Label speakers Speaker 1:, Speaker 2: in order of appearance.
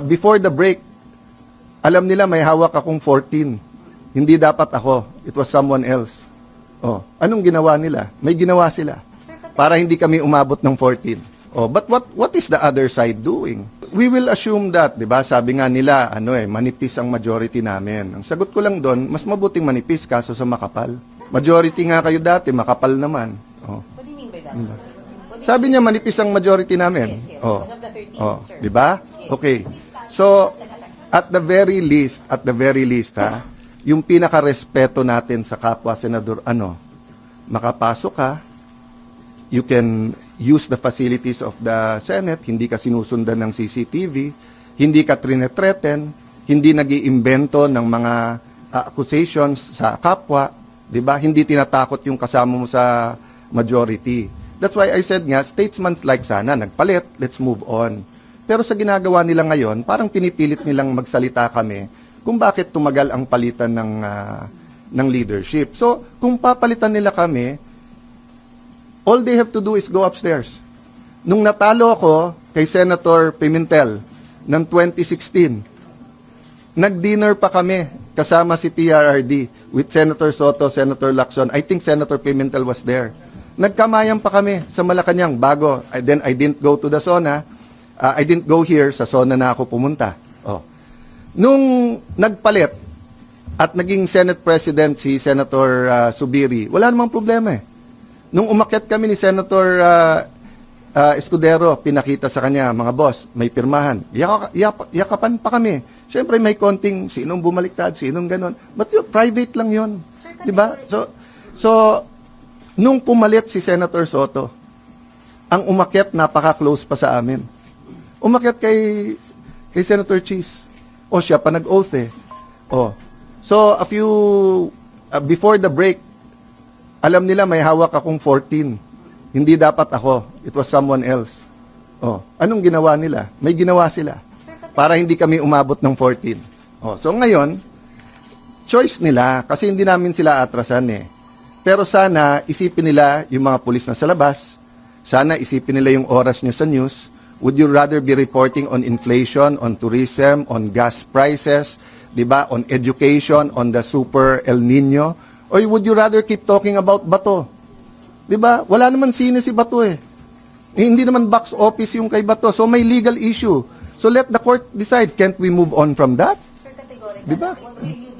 Speaker 1: before the break, alam nila may hawak akong 14. Hindi dapat ako. It was someone else. Oh, anong ginawa nila? May ginawa sila para hindi kami umabot ng 14. Oh, but what is the other side doing? We will assume that, 'di ba? Sabi nga nila, manipis ang majority namin. Ang sagot ko lang doon, mas mabuting manipis kaso sa makapal. Majority nga kayo dati, makapal naman. Oh.
Speaker 2: What do you mean by that?
Speaker 1: Sabi niya manipis ang majority namin.
Speaker 2: Yes,
Speaker 1: Oh.
Speaker 2: because of the 13,
Speaker 1: Oh,
Speaker 2: sir.
Speaker 1: 'di ba? Okay. So, at the very least, ha, yung pinaka-respeto natin sa kapwa senador, makapasok ka, you can use the facilities of the Senate, hindi ka sinusundan ng CCTV, hindi ka threaten, hindi nag-iimbento ng mga accusations sa kapwa, 'di ba? Hindi tinatakot yung kasama mo sa majority. That's why I said nga, statesmen like sana, nagpalit, let's move on. Pero sa ginagawa nila ngayon, parang pinipilit nilang magsalita kami kung bakit tumagal ang palitan ng leadership. So, kung papalitan nila kami, all they have to do is go upstairs. Nung natalo ako kay Senator Pimentel ng 2016, nag-dinner pa kami kasama si PRRD with Senator Soto, Senator Lacson. I think Senator Pimentel was there. Nagkamayan pa kami sa Malacanang bago. Then I didn't go to the SONA. I didn't go here. Sa SONA na ako pumunta. Oh. Nung nagpalit at naging Senate President si Senator Subiri, wala namang problema eh. Nung umakyat kami ni Senator Escudero, pinakita sa kanya, mga boss, may pirmahan. Yakapan pa kami. Siyempre may konting sinong bumaliktad, sinong ganon. But yun, private lang yun. Di ba? So, nung pumalit si Senator Soto, ang umakyat napaka-close pa sa amin. Umakyat kay Senator Cheese. O siya pa nag-oath eh. O. So, before the break, alam nila may hawak akong 14. Hindi dapat ako. It was someone else. Oh, anong ginawa nila? May ginawa sila para hindi kami umabot ng 14. Oh, so ngayon, choice nila kasi hindi namin sila atrasan eh. Pero sana isipin nila yung mga pulis na sa labas. Sana isipin nila yung oras nyo sa news. Would you rather be reporting on inflation, on tourism, on gas prices, 'di ba, on education, on the super El Nino? Or would you rather keep talking about Bato? 'Di ba? Wala naman sine si Bato eh. Hindi naman box office yung kay Bato. So may legal issue. So let the court decide. Can't we move on from that?
Speaker 2: Sir, categorical.
Speaker 1: Diba?
Speaker 2: What will you do